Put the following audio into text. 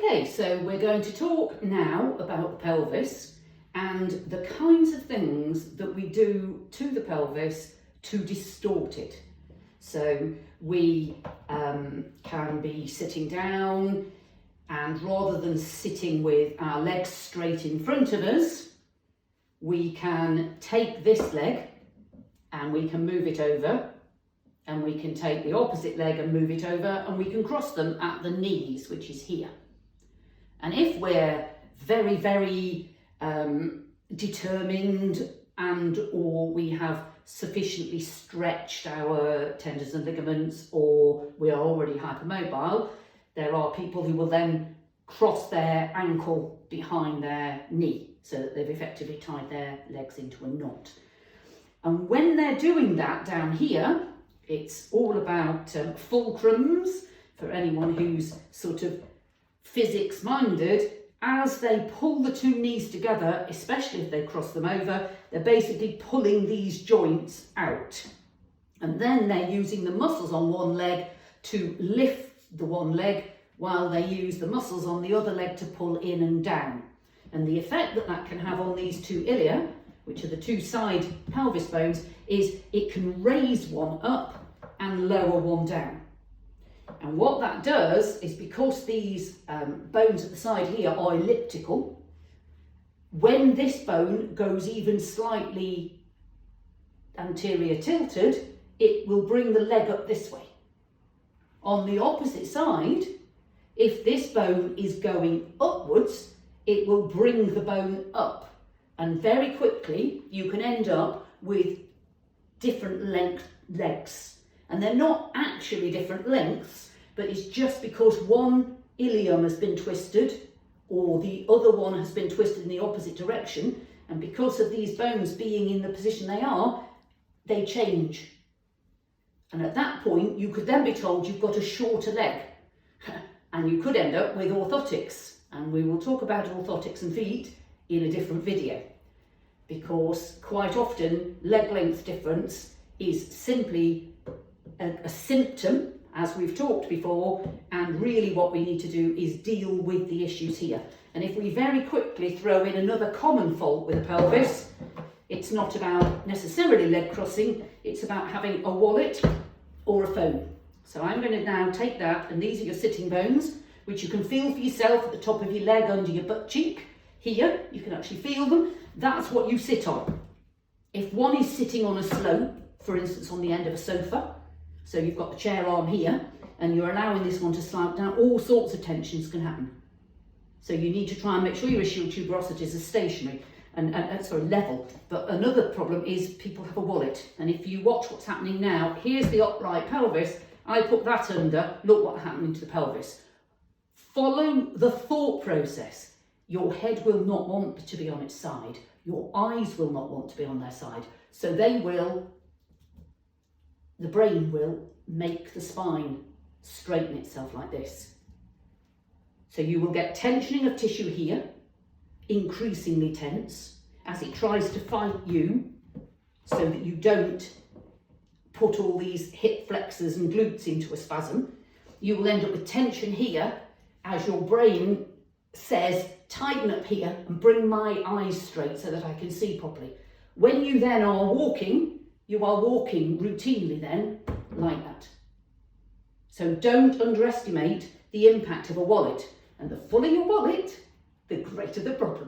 Okay, so we're going to talk now about the pelvis and the kinds of things that we do to the pelvis to distort it. So we can be sitting down, and rather than sitting with our legs straight in front of us, we can take this leg and we can move it over, and we can take the opposite leg and move it over, and we can cross them at the knees, which is here. And if we're very, very determined or we have sufficiently stretched our tendons and ligaments, or we are already hypermobile, there are people who will then cross their ankle behind their knee so that they've effectively tied their legs into a knot. And when they're doing that down here, it's all about fulcrums for anyone who's sort of physics minded. As they pull the two knees together, especially if they cross them over, they're basically pulling these joints out. And then they're using the muscles on one leg to lift the one leg, while they use the muscles on the other leg to pull in and down. And the effect that that can have on these two ilia, which are the two side pelvis bones, is it can raise one up and lower one down. And what that does is, because these bones at the side here are elliptical, when this bone goes even slightly anterior tilted, it will bring the leg up this way. On the opposite side, if this bone is going upwards, it will bring the bone up. And very quickly, you can end up with different length legs. And they're not actually different lengths, but it's just because one ilium has been twisted or the other one has been twisted in the opposite direction, and because of these bones being in the position they are, they change. And at that point, you could then be told you've got a shorter leg, and you could end up with orthotics. And we will talk about orthotics and feet in a different video, because quite often leg length difference is simply a symptom, as we've talked before, and really what we need to do is deal with the issues here. And if we very quickly throw in another common fault with the pelvis, it's not about necessarily leg crossing, it's about having a wallet or a phone. So I'm going to now take that, and these are your sitting bones, which you can feel for yourself at the top of your leg, under your butt cheek. Here, you can actually feel them. That's what you sit on. If one is sitting on a slope, for instance on the end of a sofa, so you've got the chair arm here, and you're allowing this one to slide down, all sorts of tensions can happen. So you need to try and make sure your ischial tuberosities are stationary and level. But another problem is people have a wallet. And if you watch what's happening now, here's the upright pelvis, I put that under, look what's happening to the pelvis. Follow the thought process. Your head will not want to be on its side. Your eyes will not want to be on their side. So the brain will make the spine straighten itself like this. So you will get tensioning of tissue here, increasingly tense, as it tries to fight you, so that you don't put all these hip flexors and glutes into a spasm. You will end up with tension here, as your brain says, tighten up here and bring my eyes straight so that I can see properly. When you then are walking, you are walking routinely then like that. So don't underestimate the impact of a wallet. And the fuller your wallet, the greater the problem.